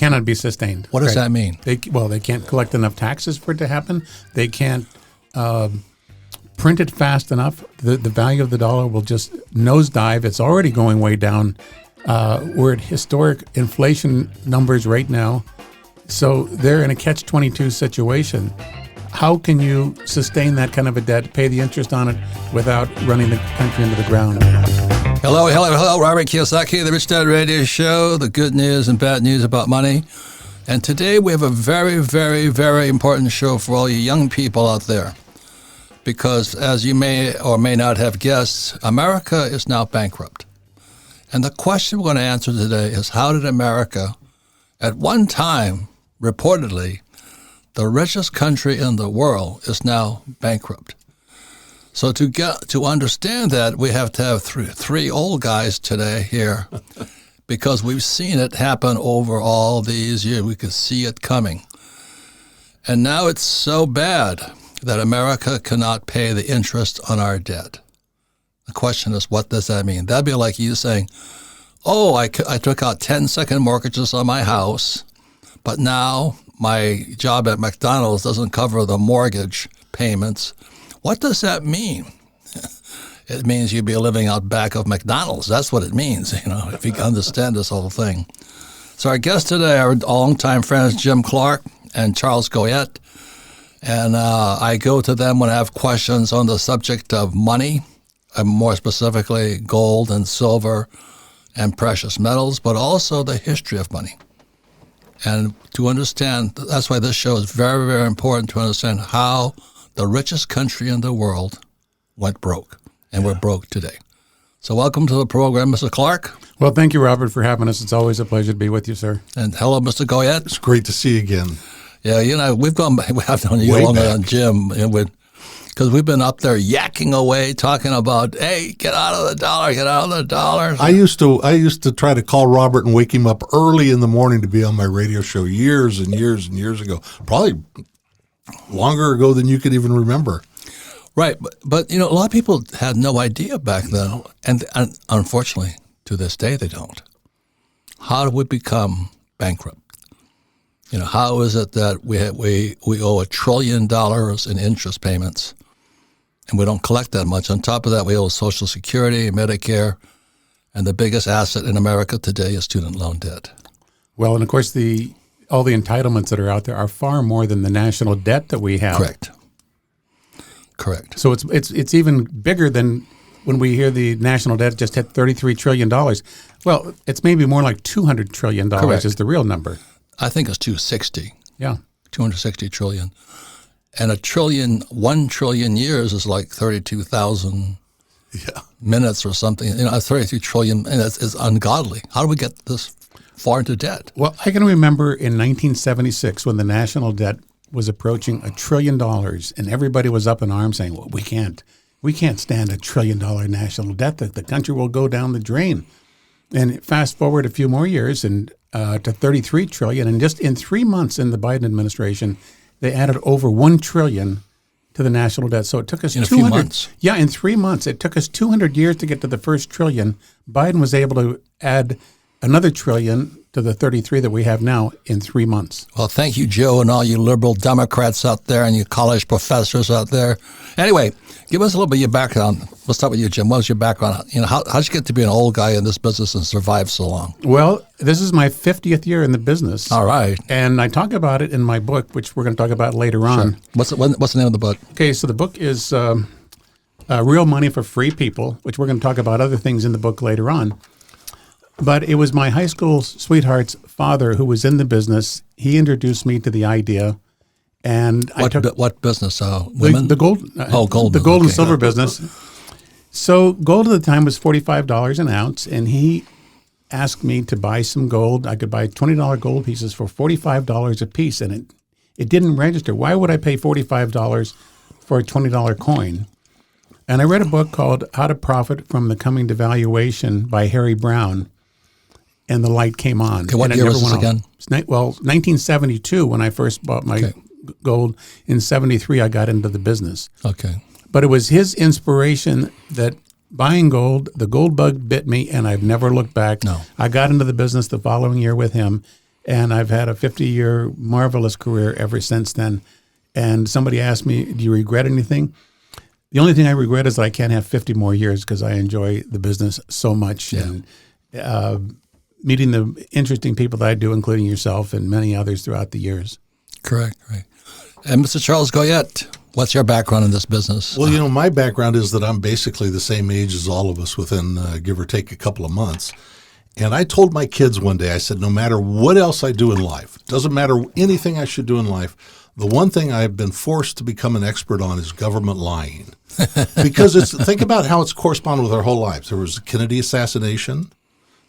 cannot be sustained. What does that mean? They can't collect enough taxes for it to happen. They can't print it fast enough. The value of the dollar will just nosedive. It's already going way down. We're at historic inflation numbers right now. So they're in a catch-22 situation. How can you sustain that kind of a debt, pay the interest on it without running the country into the ground? Hello. Robert Kiyosaki, the Rich Dad Radio Show, the good news and bad news about money. And today we have a very, very, very important show for all you young people out there. Because as you may or may not have guessed, America is now bankrupt. And the question we're going to answer today is, how did America, at one time, reportedly, the richest country in the world, is now bankrupt? So to understand that, we have to have three old guys today here because we've seen it happen over all these years. We could see it coming. And now it's so bad that America cannot pay the interest on our debt. The question is, what does that mean? That'd be like you saying, oh, I took out 10-second mortgages on my house, but now my job at McDonald's doesn't cover the mortgage payments. What does that mean? It means you'd be living out back of McDonald's. That's what it means, if you can understand this whole thing. So our guests today are longtime friends Jim Clark and Charles Goyette. And I go to them when I have questions on the subject of money, and more specifically gold and silver and precious metals, but also the history of money. And to understand, that's why this show is very, very important, to understand how the richest country in the world went broke, and we're broke today. So welcome to the program, Mr. Clark. Well, thank you, Robert, for having us. It's always a pleasure to be with you, sir. And hello, Mr. Goyette. It's great to see you again. Yeah, we have known you longer than Jim, because we've been up there yakking away, talking about, hey, get out of the dollar. I used to try to call Robert and wake him up early in the morning to be on my radio show years and years and years ago, probably longer ago than you could even remember. Right, but a lot of people had no idea back then, and unfortunately, to this day, they don't. How do we become bankrupt? How is it that we owe $1 trillion in interest payments, and we don't collect that much? On top of that, we owe Social Security, Medicare, and the biggest asset in America today is student loan debt. Well, and of course, all the entitlements that are out there are far more than the national debt that we have. Correct. So it's even bigger than when we hear the national debt just hit $33 trillion. Well, it's maybe more like $200 trillion is the real number. I think it's 260. Yeah. 260 trillion. And 1 trillion years is like 32,000 minutes or something. 33 trillion, and it's ungodly. How do we get this far into debt? Well, I can remember in 1976 when the national debt was approaching $1 trillion, and everybody was up in arms saying, well, we can't stand $1 trillion national debt. That the country will go down the drain. And fast forward a few more years and to 33 trillion, and just in 3 months in the Biden administration, they added over $1 trillion to the national debt. So it took us in a few months. Yeah, in 3 months. It took us 200 years to get to the first trillion. Biden was able to add another trillion to the 33 that we have now in 3 months. Well, thank you, Joe, and all you liberal Democrats out there and you college professors out there. Anyway, give us a little bit of your background. We'll start with you, Jim. What was your background? How did you get to be an old guy in this business and survive so long? Well, this is my 50th year in the business. All right. And I talk about it in my book, which we're going to talk about later on. What's the name of the book? Okay, so the book is Real Money for Free People, which we're going to talk about other things in the book later on. But it was my high school sweetheart's father who was in the business. He introduced me to the idea, and what business? Women? The gold. Gold. The gold and silver business. So gold at the time was $45 an ounce, and he asked me to buy some gold. I could buy $20 gold pieces for $45 a piece, and it didn't register. Why would I pay $45 for a $20 coin? And I read a book called How to Profit from the Coming Devaluation by Harry Brown. And the light came on. Okay, what year was this again? Well, 1972 when I first bought my gold. In 73, I got into the business. Okay. But it was his inspiration that buying gold, the gold bug bit me, and I've never looked back. No. I got into the business the following year with him, And I've had a 50-year marvelous career ever since then. And somebody asked me, do you regret anything? The only thing I regret is that I can't have 50 more years because I enjoy the business so much. Yeah. And meeting the interesting people that I do, including yourself and many others throughout the years. Correct. And Mr. Charles Goyette, what's your background in this business? Well, my background is that I'm basically the same age as all of us within give or take a couple of months. And I told my kids one day, I said, no matter what else I do in life, doesn't matter anything I should do in life, the one thing I've been forced to become an expert on is government lying. Because think about how it's corresponded with our whole lives. There was the Kennedy assassination.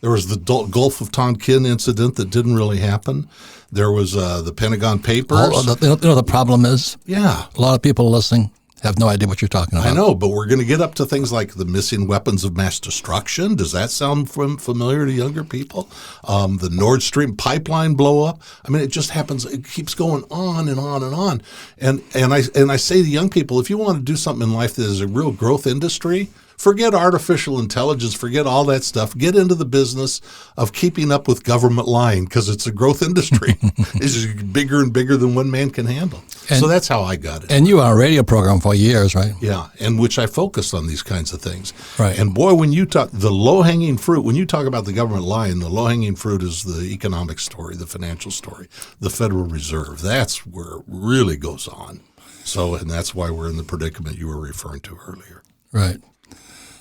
There was the Gulf of Tonkin incident that didn't really happen. There was the Pentagon Papers. The problem is? Yeah. A lot of people listening have no idea what you're talking about. I know, but we're going to get up to things like the missing weapons of mass destruction. Does that sound familiar to younger people? The Nord Stream pipeline blow up. I mean, it just happens. It keeps going on and on and on. And I say to young people, if you want to do something in life that is a real growth industry, forget artificial intelligence, forget all that stuff. Get into the business of keeping up with government lying because it's a growth industry. It's bigger and bigger than one man can handle. So that's how I got it. And you were on a radio program for years, right? Yeah, and which I focused on these kinds of things. Right. And boy, when you talk the low-hanging fruit, when you talk about the government lying, the low-hanging fruit is the economic story, the financial story, the Federal Reserve. That's where it really goes on. So, and that's why we're in the predicament you were referring to earlier. Right.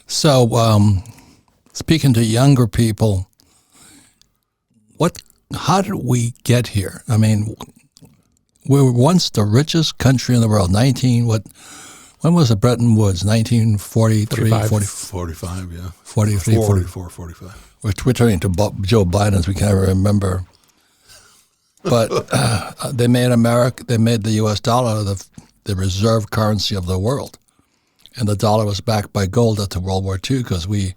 So, speaking to younger people, how did we get here? I mean, we were once the richest country in the world. When was it Bretton Woods? 1943, 45, yeah. 43, 44, 45. We're turning to Joe Biden as we can ever remember. But they made the U.S. dollar the reserve currency of the world. And the dollar was backed by gold after World War II because we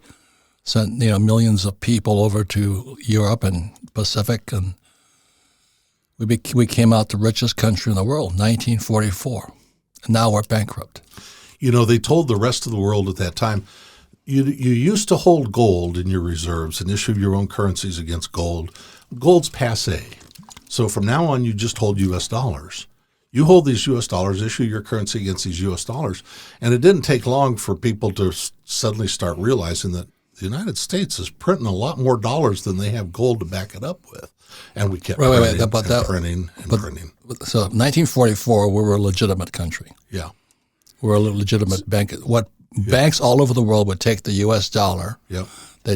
sent millions of people over to Europe and Pacific, and we came out the richest country in the world, 1944. And now we're bankrupt. They told the rest of the world at that time, you used to hold gold in your reserves and issue your own currencies against gold. Gold's passé. So from now on, you just hold U.S. dollars. You hold these U.S. dollars, issue your currency against these U.S. dollars. And it didn't take long for people to suddenly start realizing that the United States is printing a lot more dollars than they have gold to back it up with. And we kept printing. So 1944, we were a legitimate country. Yeah. We're a legitimate bank. Banks all over the world would take the U.S. dollar. Yep.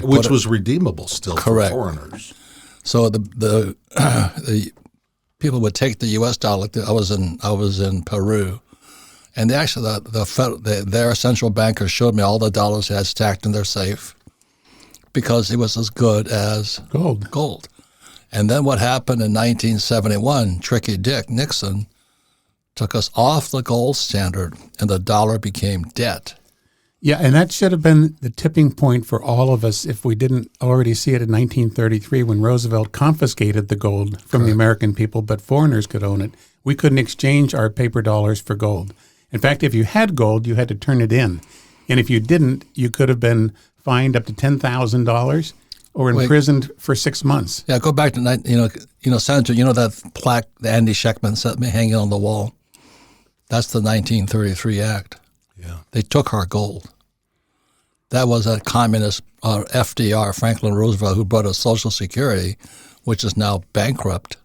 Which was redeemable still for foreigners. So the people would take the U.S. dollar. I was in Peru, and their central banker showed me all the dollars they had stacked in their safe because it was as good as gold. And then what happened in 1971? Tricky Dick Nixon took us off the gold standard, and the dollar became debt. Yeah, and that should have been the tipping point for all of us if we didn't already see it in 1933 when Roosevelt confiscated the gold from the American people, but foreigners could own it. We couldn't exchange our paper dollars for gold. In fact, if you had gold, you had to turn it in. And if you didn't, you could have been fined up to $10,000 or imprisoned for 6 months. Yeah, go back to, Senator, that plaque that Andy Schechtman sent me hanging on the wall? That's the 1933 Act. Yeah. They took our gold. That was a communist FDR, Franklin Roosevelt, who brought us Social Security, which is now bankrupt.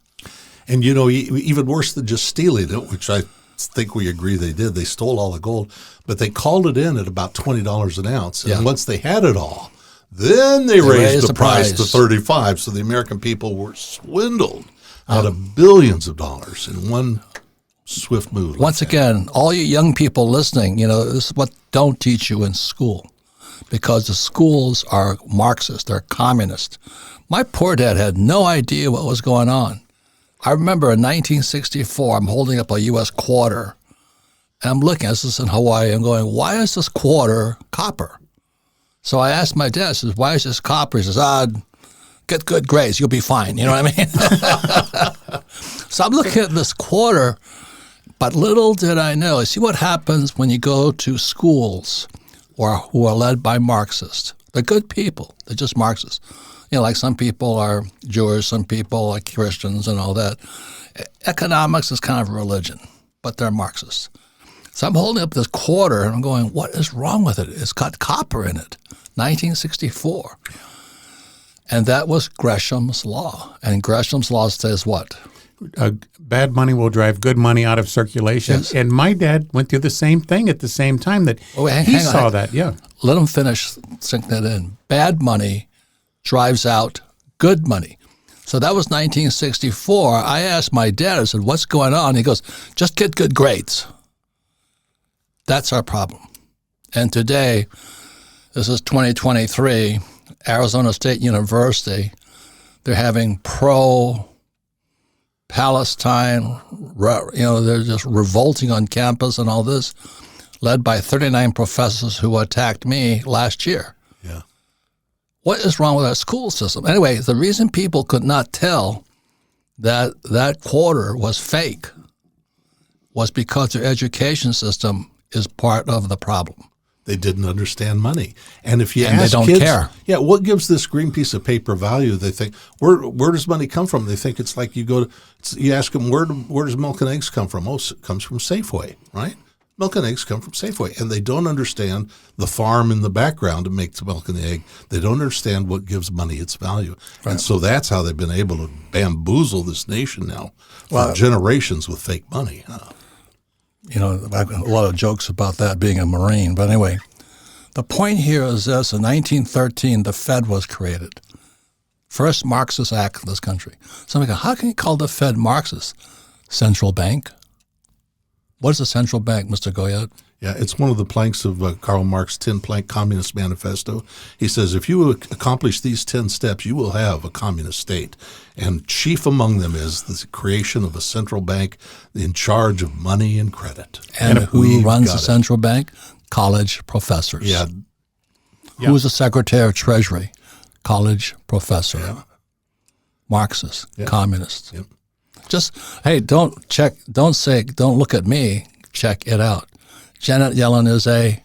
And, even worse than just stealing it, which I think we agree they did, they stole all the gold, but they called it in at about $20 an ounce. And once they had it all, then they raised the price to $35. So the American people were swindled out of billions of dollars in one swift move. Once again, all you young people listening, this is what don't teach you in school, because the schools are Marxist, they're communist. My poor dad had no idea what was going on. I remember in 1964, I'm holding up a U.S. quarter, and I'm looking, this is in Hawaii, I'm going, why is this quarter copper? So I asked my dad, I says, why is this copper? He says, get good grades, you'll be fine. You know what I mean? So I'm looking at this quarter, but little did I know. See what happens when you go to schools who are led by Marxists. They're good people. They're just Marxists. like some people are Jewish, some people are Christians and all that. Economics is kind of a religion, but they're Marxists. So I'm holding up this quarter and I'm going, what is wrong with it? It's got copper in it, 1964. And that was Gresham's law. And Gresham's law says what? Bad money will drive good money out of circulation. Yes. And my dad went through the same thing at the same time that he saw that. Yeah. Let him finish sinking that in. Bad money drives out good money. So that was 1964. I asked my dad, I said, what's going on? He goes, just get good grades. That's our problem. And today, this is 2023, Arizona State University, they're having pro-Palestine, they're just revolting on campus and all this, led by 39 professors who attacked me last year. Yeah. What is wrong with our school system? Anyway, the reason people could not tell that that quarter was fake was because their education system is part of the problem. They didn't understand money. And if you And ask they don't kids, care. Yeah, what gives this green piece of paper value? They think, where does money come from? They think it's like you ask them, where does milk and eggs come from? Oh, it comes from Safeway, right? Milk and eggs come from Safeway. And they don't understand the farm in the background to make the milk and the egg. They don't understand what gives money its value. Right. And so that's how they've been able to bamboozle this nation now for generations with fake money. I've got a lot of jokes about that being a Marine. But anyway, the point here is this. In 1913, the Fed was created. First Marxist act in this country. So I'm like, how can you call the Fed Marxist? Central bank? What is a central bank, Mr. Goyette? Yeah, it's one of the planks of Karl Marx's 10-plank Communist Manifesto. He says, if you accomplish these 10 steps, you will have a communist state. And chief among them is the creation of a central bank in charge of money and credit. And who runs the central bank? College professors. Yeah. Who is the Secretary of Treasury? College professor. Yeah. Marxist, communist. Yep. Just, hey, don't look at me, check it out. Janet Yellen is a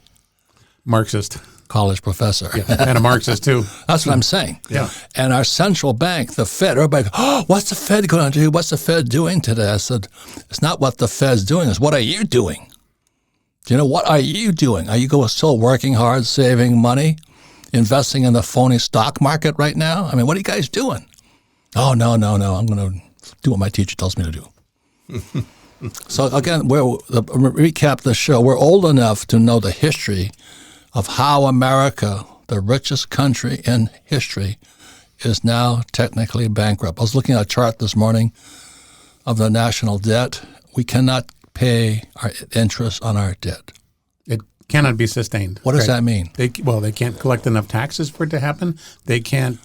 Marxist college professor. Yeah, and a Marxist too. That's what I'm saying. Yeah. And our central bank, the Fed, everybody goes, oh, what's the Fed going to do? What's the Fed doing today? I said, it's not what the Fed's doing, it's what are you doing? What are you doing? Are you still working hard, saving money, investing in the phony stock market right now? I mean, what are you guys doing? Oh, no, I'm going to do what my teacher tells me to do. So again, recap the show. We're old enough to know the history of how America, the richest country in history, is now technically bankrupt. I was looking at a chart this morning of the national debt. We cannot pay our interest on our debt. It cannot be sustained. What does that mean? They can't collect enough taxes for it to happen. They can't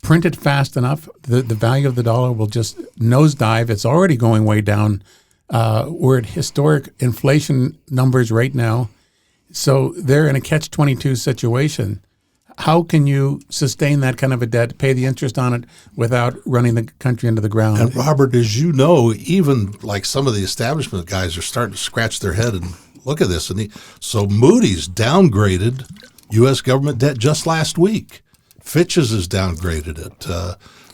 print it fast enough. The value of the dollar will just nosedive. It's already going way down. We're at historic inflation numbers right now. So they're in a catch-22 situation. How can you sustain that kind of a debt, pay the interest on it without running the country into the ground? And Robert, as you know, even like some of the establishment guys are starting to scratch their head and look at this. So Moody's downgraded U.S. government debt just last week. Fitch's has downgraded it.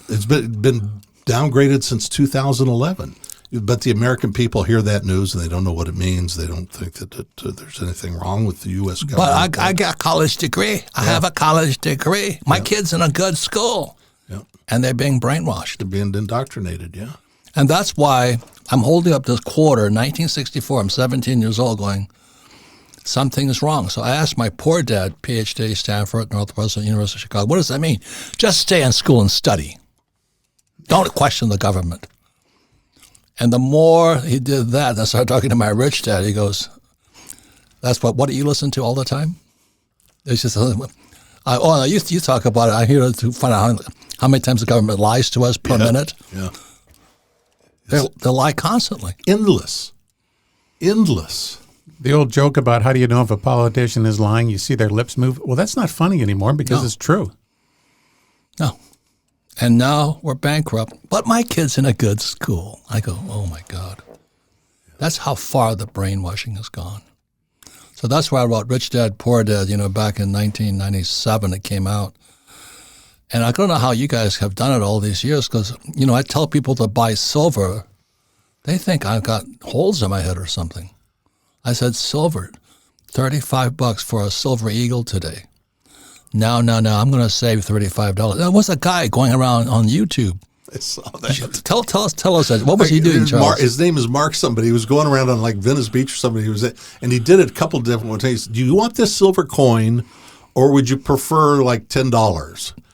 It's been downgraded since 2011. But the American people hear that news and they don't know what it means. They don't think that there's anything wrong with the U.S. government. But I got a college degree. I have a college degree. My kid's in a good school. Yeah. And they're being brainwashed. They're being indoctrinated, yeah. And that's why I'm holding up this quarter, 1964. I'm 17 years old going, something is wrong. So I asked my poor dad, PhD, Stanford, Northwestern University of Chicago, what does that mean? Just stay in school and study. Don't question the government. And the more he did that, I started talking to my rich dad. He goes, what do you listen to all the time? He says, you talk about it. I hear to find out how many times the government lies to us per minute. Yeah. They lie constantly. Endless. The old joke about how do you know if a politician is lying? You see their lips move. Well, that's not funny anymore because it's true. No. And now we're bankrupt, but my kid's in a good school. I go, oh, my God. That's how far the brainwashing has gone. So that's why I wrote Rich Dad, Poor Dad, back in 1997 it came out. And I don't know how you guys have done it all these years because, I tell people to buy silver. They think I've got holes in my head or something. I said, silver, $35 for a silver eagle today. No, I'm going to save $35. There was a guy going around on YouTube. I saw that. Tell us that. What was he doing, Charles? His name is Mark somebody. He was going around on like Venice Beach or somebody. And he did it a couple of different ways. Do you want this silver coin or would you prefer like $10?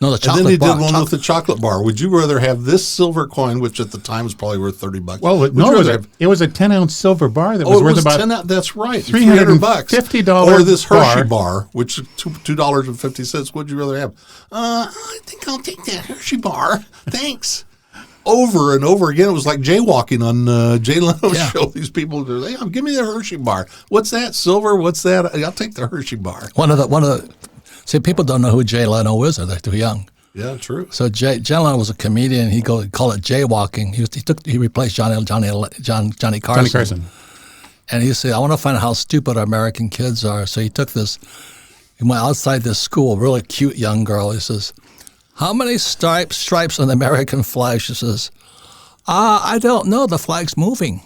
No, the chocolate bar. And then he did one with the chocolate bar. Would you rather have this silver coin, which at the time was probably worth $30? Well, it was a 10-ounce silver bar that was worth about that's right, $350. Or this Hershey bar, which is $2.50. What'd you rather have? I think I'll take that Hershey bar. Thanks. Over and over again, it was like jaywalking on Jay Leno's show. These people do, hey, give me the Hershey bar. What's that? Silver? What's that? I'll take the Hershey bar. See, people don't know who Jay Leno is. They're too young. Yeah, true. So Jay Leno was a comedian. He called it jaywalking. He replaced Johnny Carson. Johnny Carson. And he said, I want to find out how stupid American kids are. So he went outside this school, really cute young girl. He says, how many stripes on the American flag? She says, I don't know. The flag's moving.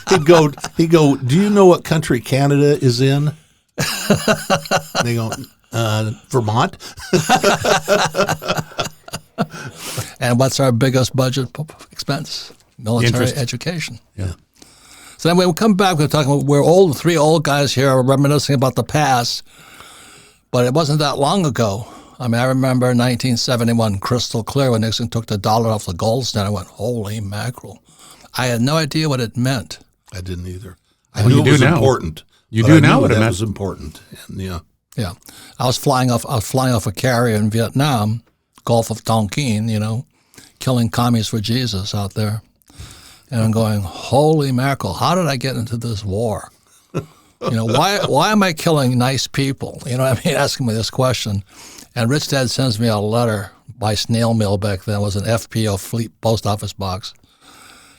He'd go, do you know what country Canada is in? And they go, Vermont. And what's our biggest budget expense? Military education. Yeah. So then we'll come back. We're talking about we're three old guys here reminiscing about the past, but it wasn't that long ago. I mean, I remember 1971, crystal clear, when Nixon took the dollar off the gold standard. I went, holy mackerel. I had no idea what it meant. I didn't either. I knew it was important. You do now what it meant. That was important. And yeah. I was flying off a carrier in Vietnam, Gulf of Tonkin, killing commies for Jesus out there. And I'm going, holy mackerel, how did I get into this war? Why am I killing nice people? Asking me this question. And Rich Dad sends me a letter by snail mail back then. It was an FPO Fleet Post Office box.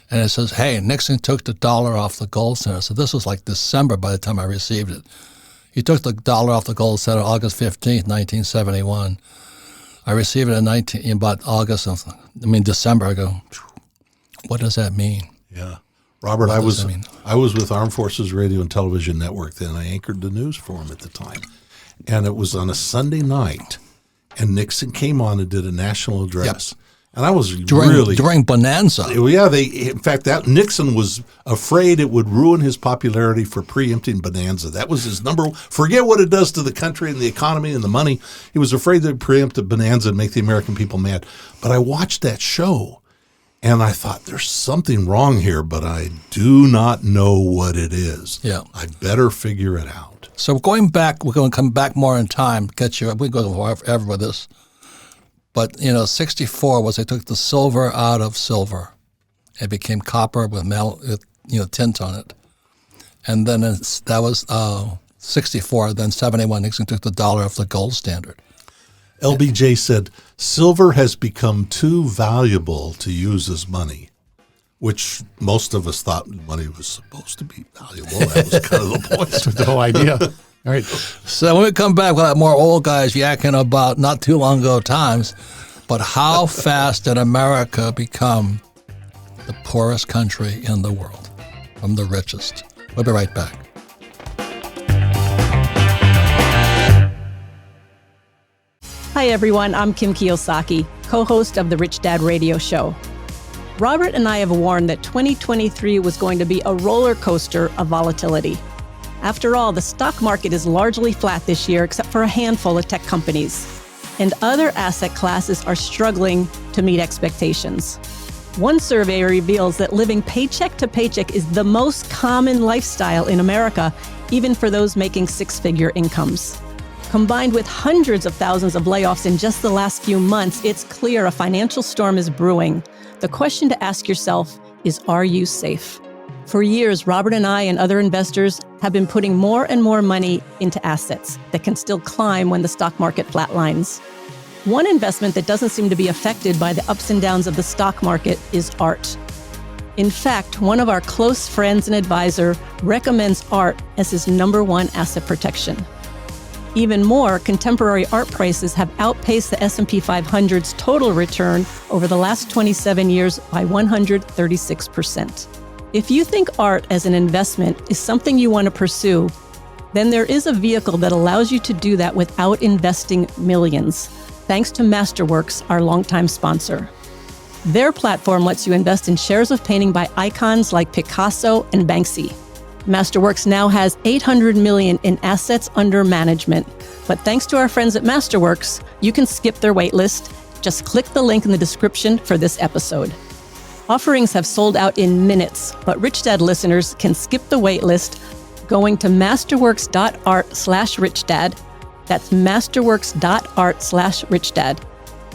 And it says, hey, Nixon took the dollar off the gold standard. So this was like December by the time I received it. He took the dollar off the gold standard August 15th, 1971. I received it in about December. I go, what does that mean? Yeah. Robert, I was with Armed Forces Radio and Television Network then. I anchored the news for him at the time. And it was on a Sunday night, and Nixon came on and did a national address. Yep. And I was during Bonanza. Yeah, in fact, Nixon was afraid it would ruin his popularity for preempting Bonanza. That was his number one. Forget what it does to the country and the economy and the money. He was afraid that preempt Bonanza and make the American people mad. But I watched that show, and I thought, there's something wrong here, but I do not know what it is. Yeah. I better figure it out. So going back, we're going to come back more in time. We go forever with this. But, 64 was they took the silver out of silver. It became copper with tint on it. And then that was 64. Then 71, Nixon took the dollar off the gold standard. LBJ said, silver has become too valuable to use as money, which most of us thought money was supposed to be valuable. That was kind of the point. That's the whole idea. All right. So when we come back, we'll have more old guys yakking about not too long ago times, but how fast did America become the poorest country in the world from the richest? We'll be right back. Hi, everyone. I'm Kim Kiyosaki, co-host of the Rich Dad Radio Show. Robert and I have warned that 2023 was going to be a roller coaster of volatility. After all, the stock market is largely flat this year, except for a handful of tech companies. And other asset classes are struggling to meet expectations. One survey reveals that living paycheck to paycheck is the most common lifestyle in America, even for those making six-figure incomes. Combined with hundreds of thousands of layoffs in just the last few months, it's clear a financial storm is brewing. The question to ask yourself is, are you safe? For years, Robert and I and other investors have been putting more and more money into assets that can still climb when the stock market flatlines. One investment that doesn't seem to be affected by the ups and downs of the stock market is art. In fact, one of our close friends and advisor recommends art as his number one asset protection. Even more, contemporary art prices have outpaced the S&P 500's total return over the last 27 years by 136%. If you think art as an investment is something you want to pursue, then there is a vehicle that allows you to do that without investing millions, thanks to Masterworks, our longtime sponsor. Their platform lets you invest in shares of painting by icons like Picasso and Banksy. Masterworks now has $800 million in assets under management. But thanks to our friends at Masterworks, you can skip their waitlist. Just click the link in the description for this episode. Offerings have sold out in minutes, but Rich Dad listeners can skip the waitlist going to masterworks.art/richdad. That's masterworks.art/richdad.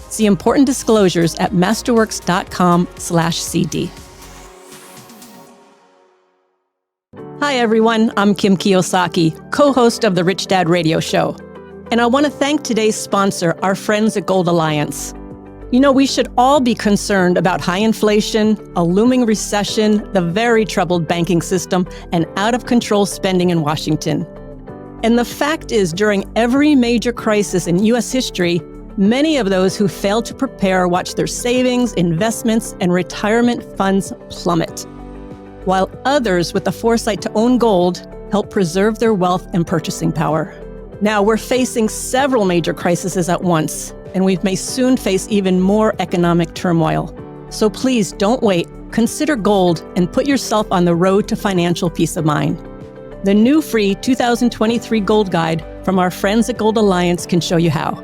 See important disclosures at masterworks.com/CD. Hi, everyone. I'm Kim Kiyosaki, co-host of the Rich Dad Radio Show. And I want to thank today's sponsor, our friends at Gold Alliance. You know, we should all be concerned about high inflation, a looming recession, the very troubled banking system, and out-of-control spending in Washington. And the fact is, during every major crisis in U.S. history, many of those who failed to prepare watched their savings, investments, and retirement funds plummet, while others with the foresight to own gold helped preserve their wealth and purchasing power. Now, we're facing several major crises at once, and we may soon face even more economic turmoil. So please don't wait. Consider gold and put yourself on the road to financial peace of mind. The new free 2023 Gold Guide from our friends at Gold Alliance can show you how.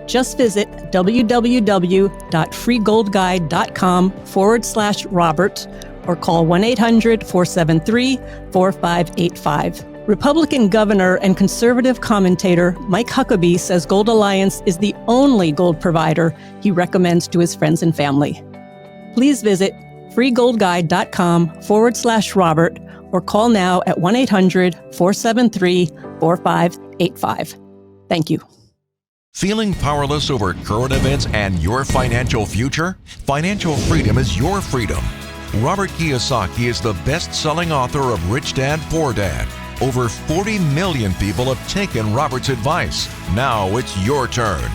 Just visit www.freegoldguide.com/Robert or call 1-800-473-4585. Republican governor and conservative commentator Mike Huckabee says Gold Alliance is the only gold provider he recommends to his friends and family. Please visit freegoldguide.com/Robert or call now at 1-800-473-4585. Thank you. Feeling powerless over current events and your financial future? Financial freedom is your freedom. Robert Kiyosaki is the best-selling author of Rich Dad, Poor Dad. Over 40 million people have taken Robert's advice. Now it's your turn.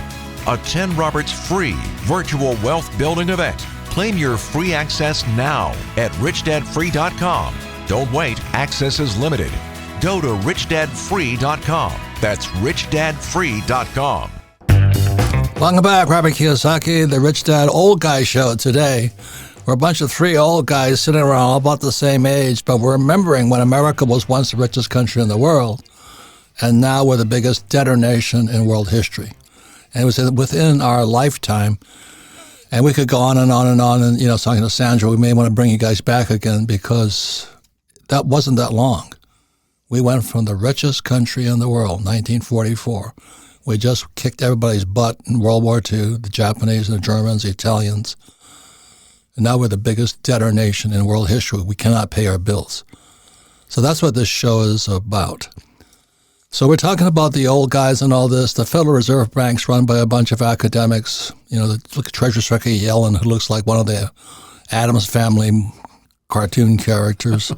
Attend Robert's free virtual wealth building event. Claim your free access now at richdadfree.com. Don't wait, access is limited. Go to richdadfree.com. That's richdadfree.com. Welcome back, Robert Kiyosaki, the Rich Dad Old Guy Show today. We're a bunch of three old guys sitting around all about the same age, but we're remembering when America was once the richest country in the world, and now we're the biggest debtor nation in world history. And it was within our lifetime, and we could go on and on and on. And, you know, talking to Sandra, we may want to bring you guys back again because that wasn't that long. We went from the richest country in the world, 1944. We just kicked everybody's butt in World War II, the Japanese, the Germans, the Italians. And now we're the biggest debtor nation in world history. We cannot pay our bills. So that's what this show is about. So we're talking about the old guys and all this. The Federal Reserve Bank's run by a bunch of academics. You know, look at Treasury Secretary Yellen, who looks like one of the Addams Family cartoon characters.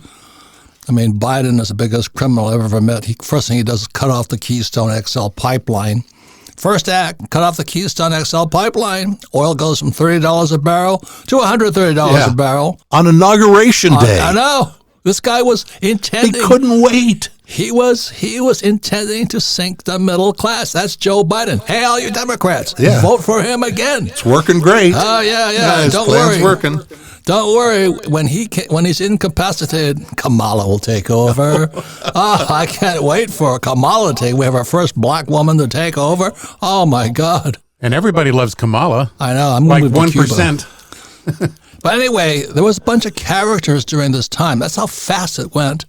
I mean, Biden is the biggest criminal I've ever met. First thing he does is cut off the Keystone XL pipeline. First act, cut off the Keystone XL pipeline. Oil goes from $30 a barrel to $130 a barrel. On Inauguration Day. I know. This guy was intending. He couldn't wait. He was intending to sink the middle class. That's Joe Biden. Hey, all you Democrats, vote for him again. It's working great. Oh, yeah. His Don't plan's worry. working. Don't worry. When he's incapacitated, Kamala will take over. I can't wait for Kamala to take. We have our first black woman to take over. Oh, my God. And everybody loves Kamala. I know. I'm like moving to 1%. Cuba. But anyway, there was a bunch of characters during this time. That's how fast it went.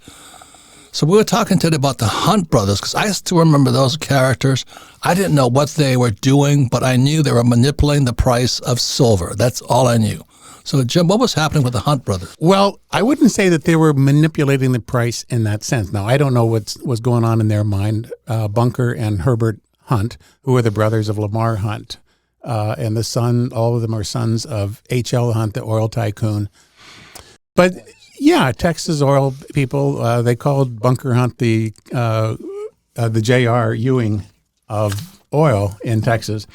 So we were talking today about the Hunt brothers, because I still remember those characters. I didn't know what they were doing, but I knew they were manipulating the price of silver. That's all I knew. So, Jim, what was happening with the Hunt brothers? Well, I wouldn't say that they were manipulating the price in that sense. Now, I don't know what was going on in their mind. Bunker and Herbert Hunt, who are the brothers of Lamar Hunt, and the son, all of them are sons of H.L. Hunt, the oil tycoon. But yeah, Texas oil people, they called Bunker Hunt the J.R. Ewing of oil in Texas.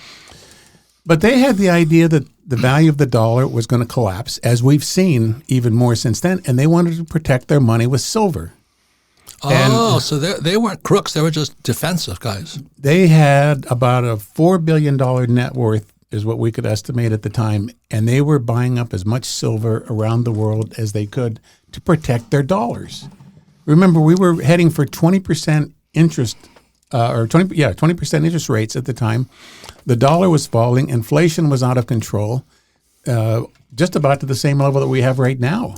But they had the idea that the value of the dollar was going to collapse, as we've seen even more since then, and they wanted to protect their money with silver. Oh, so they weren't crooks. They were just defensive guys. They had about a $4 billion net worth is what we could estimate at the time, and they were buying up as much silver around the world as they could to protect their dollars. Remember, we were heading for 20% interest, 20% interest rates at the time. The dollar was falling. Inflation was out of control, just about to the same level that we have right now.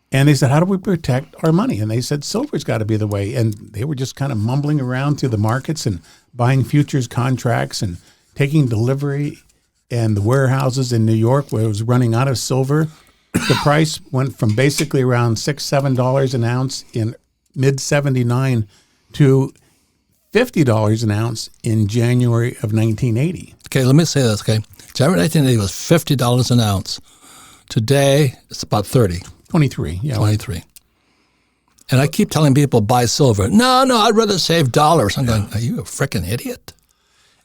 And they said, how do we protect our money? And they said, silver's got to be the way. And they were just kind of mumbling around through the markets and buying futures contracts and taking delivery. And the warehouses in New York, where it was running out of silver, the price went from basically around $6-7 an ounce in mid-'79 to $50 an ounce in January of 1980. Okay, let me say this, okay? January 1980 was $50 an ounce. Today, it's about 30. 23, yeah. 23. And I keep telling people, buy silver. No, I'd rather save dollars. I'm going, are you a freaking idiot?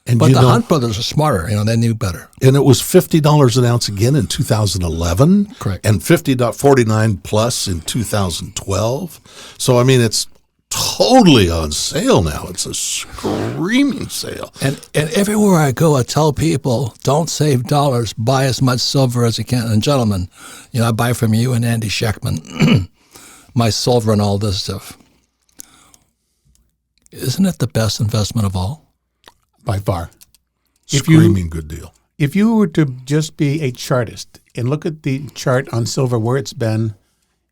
But the Hunt brothers are smarter. They knew better. And it was $50 an ounce again in 2011. Correct. And $50.49 plus in 2012. So, I mean, it's totally on sale now. It's a screaming sale. And everywhere I go, I tell people, don't save dollars. Buy as much silver as you can. And gentlemen, I buy from you and Andy Schechtman my silver and all this stuff. Isn't it the best investment of all? By far. Screaming good deal. If you were to just be a chartist and look at the chart on silver, where it's been,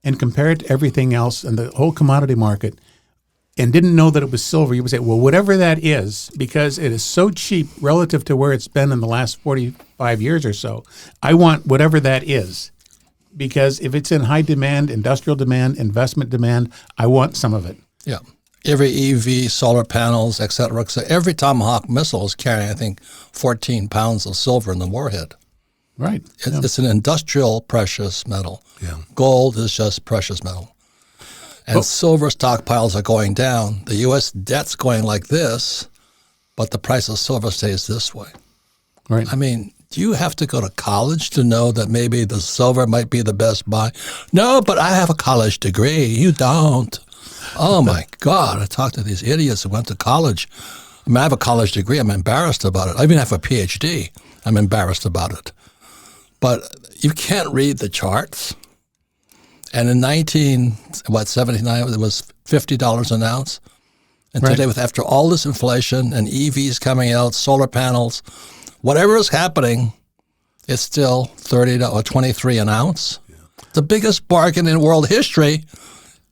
and compare it to everything else and the whole commodity market, and didn't know that it was silver, you would say, well, whatever that is, because it is so cheap relative to where it's been in the last 45 years or so, I want whatever that is. Because if it's in high demand, industrial demand, investment demand, I want some of it. Yeah. Every EV, solar panels, et cetera. So every Tomahawk missile is carrying, I think, 14 pounds of silver in the warhead. Right. It's an industrial precious metal. Yeah. Gold is just precious metal. And silver stockpiles are going down. The U.S. debt's going like this, but the price of silver stays this way. Right. I mean, do you have to go to college to know that maybe the silver might be the best buy? No, but I have a college degree. You don't. Oh, my God. I talked to these idiots who went to college. I mean, I have a college degree. I'm embarrassed about it. I even have a PhD. I'm embarrassed about it. But you can't read the charts. And in 1979, it was $50 an ounce. And today, after all this inflation and EVs coming out, solar panels, whatever is happening, it's still $30 or $23 an ounce. Yeah. The biggest bargain in world history.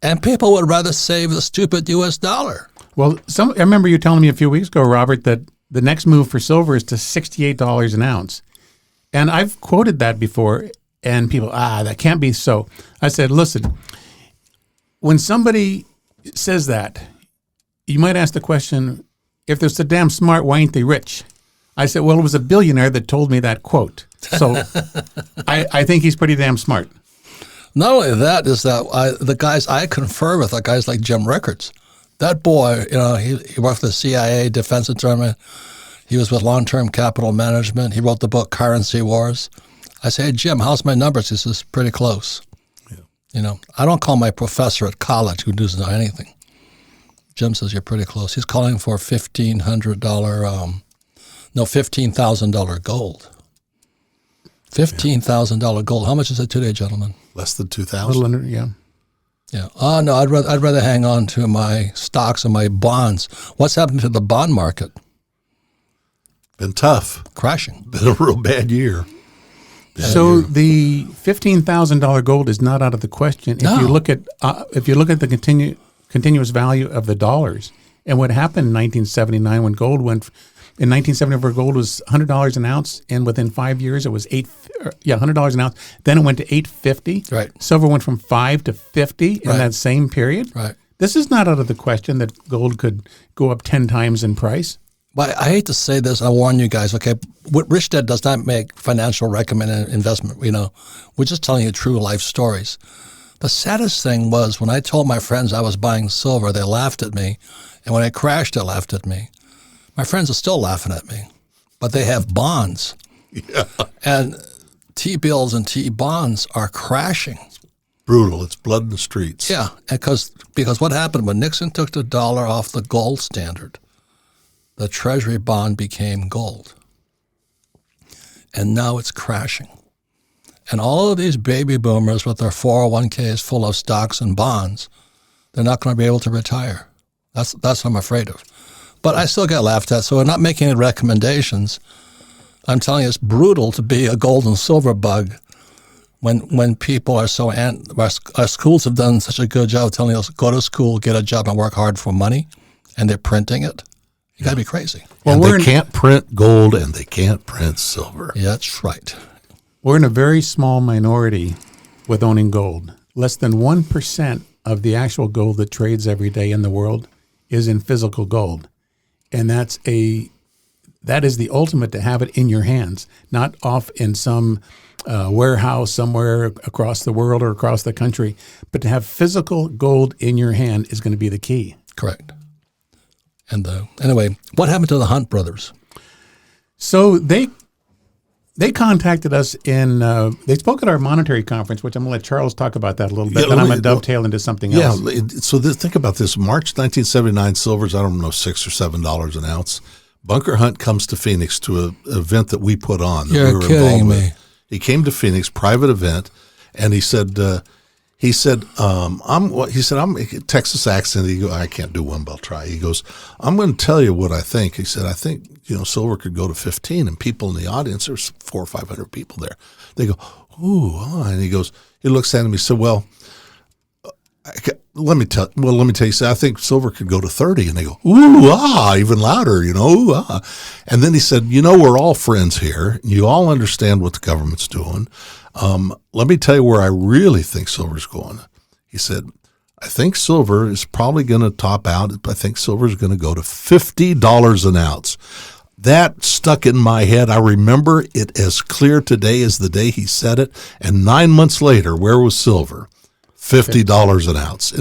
And people would rather save the stupid U.S. dollar. Well, I remember you telling me a few weeks ago, Robert, that the next move for silver is to $68 an ounce. And I've quoted that before, and people, that can't be so. I said, listen, when somebody says that, you might ask the question, if they're so damn smart, why ain't they rich? I said, well, it was a billionaire that told me that quote. So I think he's pretty damn smart. Not only that, is that the guys I confer with are guys like Jim Rickards. That boy, he worked for the CIA, Defense Department. He was with Long-Term Capital Management. He wrote the book Currency Wars. I say, hey, Jim, how's my numbers? He says, pretty close. Yeah. I don't call my professor at college who doesn't know anything. Jim says, you're pretty close. He's calling for $15,000 gold. $15,000 gold. How much is it today, gentlemen? Less than 2,000. A little under, yeah. Yeah. Oh no, I'd rather hang on to my stocks and my bonds. What's happened to the bond market? Been tough. Crashing. Been a real bad year. So the $15,000 gold is not out of the question. No. If you look at the continuous value of the dollars, and what happened in 1979 when gold went. In 1974, gold was $100 an ounce, and within 5 years, it was $100 an ounce. Then it went to $850. Right. Silver went from $5 to $50 in that same period. Right. This is not out of the question that gold could go up 10 times in price. But I hate to say this. I warn you guys. Okay, what Rich Dad does not make financial recommended investment. We're just telling you true life stories. The saddest thing was when I told my friends I was buying silver, they laughed at me, and when it crashed, they laughed at me. My friends are still laughing at me, but they have bonds. Yeah. And T-bills and T-bonds are crashing. Brutal. It's blood in the streets. Yeah, because what happened when Nixon took the dollar off the gold standard, the Treasury bond became gold. And now it's crashing. And all of these baby boomers with their 401ks full of stocks and bonds, they're not going to be able to retire. That's what I'm afraid of. But I still get laughed at, so we're not making any recommendations. I'm telling you, it's brutal to be a gold and silver bug when people are so our schools have done such a good job telling us go to school, get a job, and work hard for money, and they're printing it. You got to be crazy. Well, they can't print gold and they can't print silver. Yeah, that's right. We're in a very small minority with owning gold. Less than 1% of the actual gold that trades every day in the world is in physical gold, and that is the ultimate, to have it in your hands, not off in some warehouse somewhere across the world or across the country, but to have physical gold in your hand is going to be the key. Correct. And anyway, what happened to the Hunt brothers? So they contacted us they spoke at our monetary conference, which I'm going to let Charles talk about that a little bit, then I'm going to dovetail into something else. Yeah, so think about this. March 1979, silver's, I don't know, $6 or $7 an ounce. Bunker Hunt comes to Phoenix to an event that we put on. You're kidding me. He came to Phoenix, private event, and he said, I'm Texas accent. I can't do one, but I'll try. He goes, I'm going to tell you what I think. He said, I think, silver could go to 15, and people in the audience, there's 400 or 500 people there. They go, ooh, and he looks at him, he said, well, let me tell you, he said, I think silver could go to 30. And they go, ooh, even louder, ooh, ah. And then he said, we're all friends here. You all understand what the government's doing. Let me tell you where I really think silver's going. He said, I think silver is probably going to top out. I think silver is going to go to $50 an ounce. That stuck in my head. I remember it as clear today as the day he said it. And 9 months later, where was silver? $50 an ounce.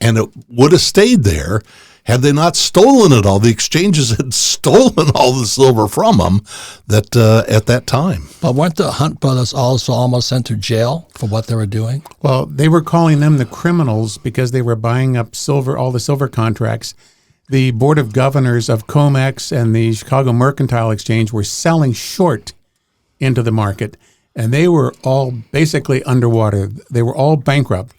And it would have stayed there had they not stolen it all. The exchanges had stolen all the silver from them at that time. But weren't the Hunt brothers also almost sent to jail for what they were doing? Well, they were calling them the criminals because they were buying up silver, all the silver contracts. The Board of Governors of COMEX and the Chicago Mercantile Exchange were selling short into the market, and they were all basically underwater. They were all bankrupt.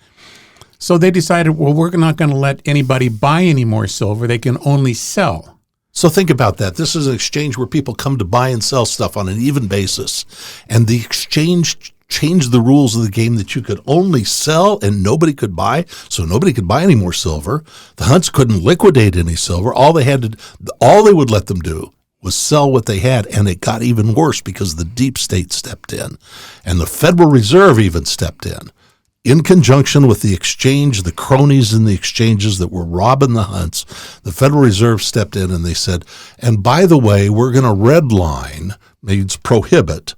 So they decided, well, we're not going to let anybody buy any more silver. They can only sell. So think about that. This is an exchange where people come to buy and sell stuff on an even basis. And the exchange changed the rules of the game that you could only sell and nobody could buy. So nobody could buy any more silver. The Hunts couldn't liquidate any silver. All they would let them do was sell what they had. And it got even worse because the deep state stepped in. And the Federal Reserve even stepped in conjunction with the exchange, the cronies in the exchanges that were robbing the Hunts. The Federal Reserve stepped in and they said, and by the way, we're going to redline, means prohibit,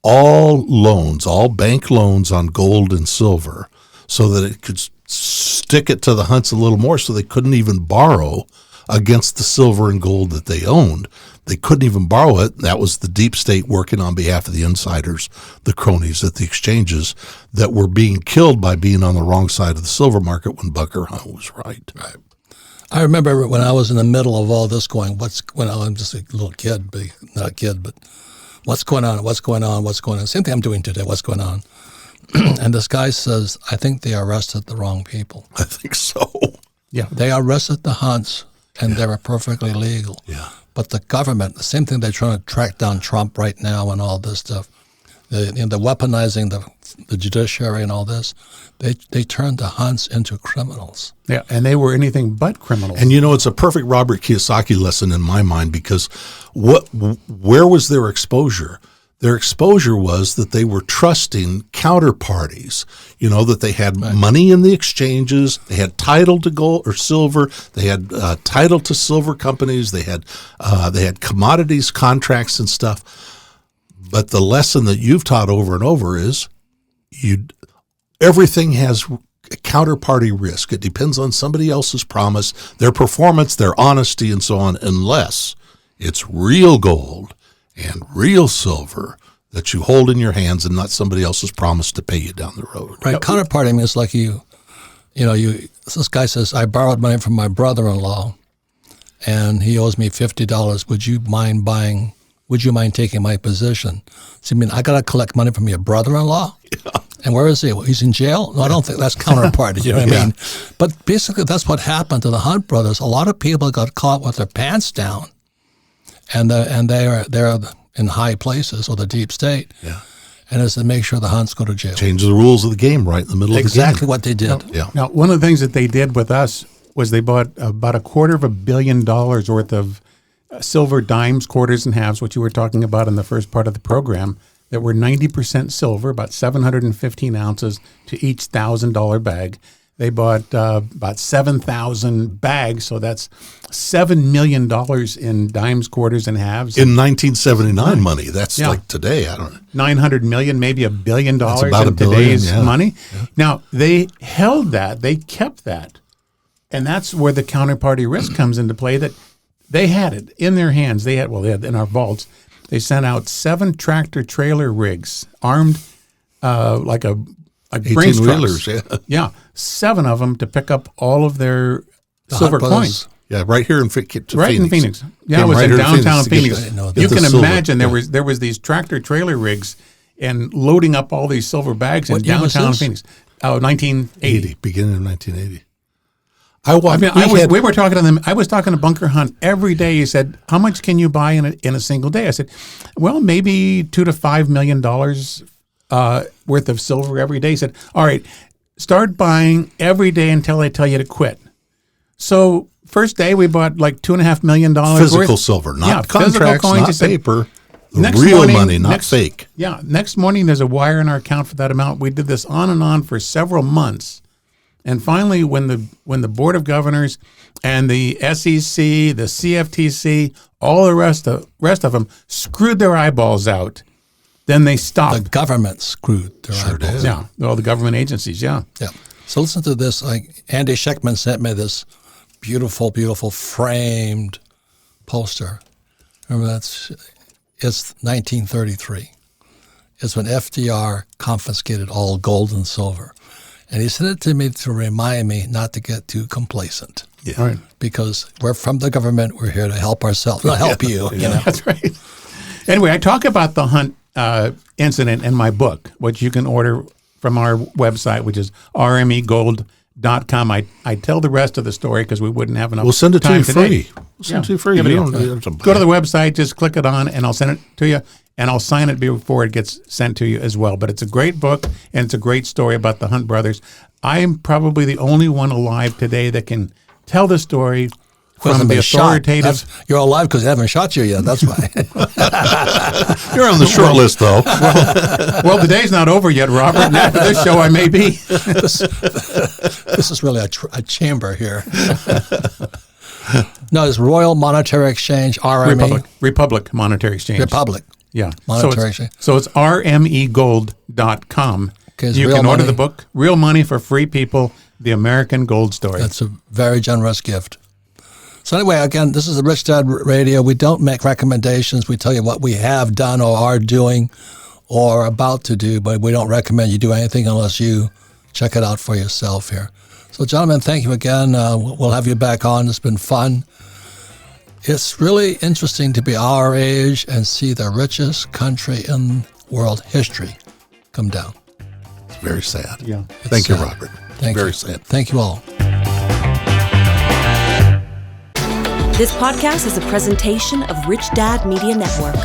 all loans, all bank loans on gold and silver, so that it could stick it to the Hunts a little more so they couldn't even borrow against the silver and gold that they owned. They couldn't even borrow it. That was the deep state working on behalf of the insiders, the cronies at the exchanges that were being killed by being on the wrong side of the silver market when Bunker Hunt was right. Right. I remember when I was in the middle of all this going, I'm just a little kid, not a kid, but what's going on? What's going on? What's going on? Same thing I'm doing today. What's going on? And this guy says, I think they arrested the wrong people. I think so. Yeah. They arrested the Hunts, and they were perfectly legal. Yeah. But the government, the same thing they're trying to track down Trump right now and all this stuff, the weaponizing the judiciary and all this, they turned the Hunts into criminals. Yeah, and they were anything but criminals. And it's a perfect Robert Kiyosaki lesson in my mind because where was their exposure? Their exposure was that they were trusting counterparties, that they had money in the exchanges, they had title to gold or silver, they had title to silver companies, they had commodities contracts and stuff. But the lesson that you've taught over and over is everything has counterparty risk. It depends on somebody else's promise, their performance, their honesty, and so on, unless It's real gold and real silver that you hold in your hands and not somebody else's promise to pay you down the road. Right. Counterparty means like this guy says, I borrowed money from my brother-in-law and he owes me $50. Would you mind taking my position? So, I got to collect money from your brother-in-law? Yeah. And where is he? He's in jail? No, I don't think that's counterparty. You know what I mean? But basically, that's what happened to the Hunt brothers. A lot of people got caught with their pants down, and they're in high places or the deep state. Yeah. And it's to make sure the Hunts go to jail. Change the rules of the game right in the middle of the game. Exactly what they did. Now, one of the things that they did with us was they bought about $250 million worth of silver dimes, quarters, and halves, which you were talking about in the first part of the program, that were 90% silver, about 715 ounces to each $1,000 bag. They bought about 7,000 bags, so that's $7 million in dimes, quarters, and halves. In 1979 money, that's like today, I don't know. 900 million, maybe $1 billion that's about in $1 billion, today's money. Yeah. Now, they held that, they kept that, and that's where the counterparty risk comes into play, that they had it in their hands. They had in our vaults. They sent out 7 tractor-trailer rigs, armed like grain wheelers, yeah, 7 of them to pick up all of their silver coins. Yeah, right here in Phoenix. In Phoenix. Yeah, it was in downtown Phoenix. You can imagine there was these tractor-trailer rigs and loading up all these silver bags in downtown Phoenix. 1980. Beginning of 1980. We were talking to them. I was talking to Bunker Hunt every day. He said, "How much can you buy in a single day?" I said, "Well, maybe $2 to $5 million worth of silver every day." He said, "All right, start buying every day until they tell you to quit." So first day we bought like $2.5 million physical worth. Silver, not contracts, coins, not paper. Real money, not fake. Yeah. Next morning, there's a wire in our account for that amount. We did this on and on for several months. And finally, when the Board of Governors and the SEC, the CFTC, all the rest of them screwed their eyeballs out, then they stopped. The government screwed their eyeballs. Yeah, all the government agencies. Yeah. Yeah. So listen to this. Andy Scheckman sent me this beautiful, beautiful framed poster. Remember it's 1933. It's when FDR confiscated all gold and silver. And he sent it to me to remind me not to get too complacent. Yeah. Right. Because we're from the government. We're here to help ourselves, not help you. You know? That's right. Anyway, I talk about the Hunt incident in my book, which you can order from our website, which is rmegold.com. I tell the rest of the story because we wouldn't have enough time. We'll send it to you today. free. We'll send it to you free. Go to the website, just click it on, and I'll send it to you. And I'll sign it before it gets sent to you as well. But it's a great book, and it's a great story about the Hunt brothers. I'm probably the only one alive today that can tell the story from the authoritative. You're alive because they haven't shot you yet. That's why. You're on the short list, though. Well, the day's not over yet, Robert. And after this show, I may be. This is really a chamber here. No, it's Royal Monetary Exchange, RME. Republic Monetary Exchange. Republic. Yeah. Monetary Exchange. So it's rmegold.com. You can order the book, Real Money for Free People, The American Gold Story. That's a very generous gift. So anyway, again, this is the Rich Dad Radio. We don't make recommendations. We tell you what we have done or are doing or about to do, but we don't recommend you do anything unless you check it out for yourself here. So, gentlemen, thank you again. We'll have you back on. It's been fun. It's really interesting to be our age and see the richest country in world history come down. It's very sad. Yeah. Thank you, Robert. Very sad. Thank you all. This podcast is a presentation of Rich Dad Media Network.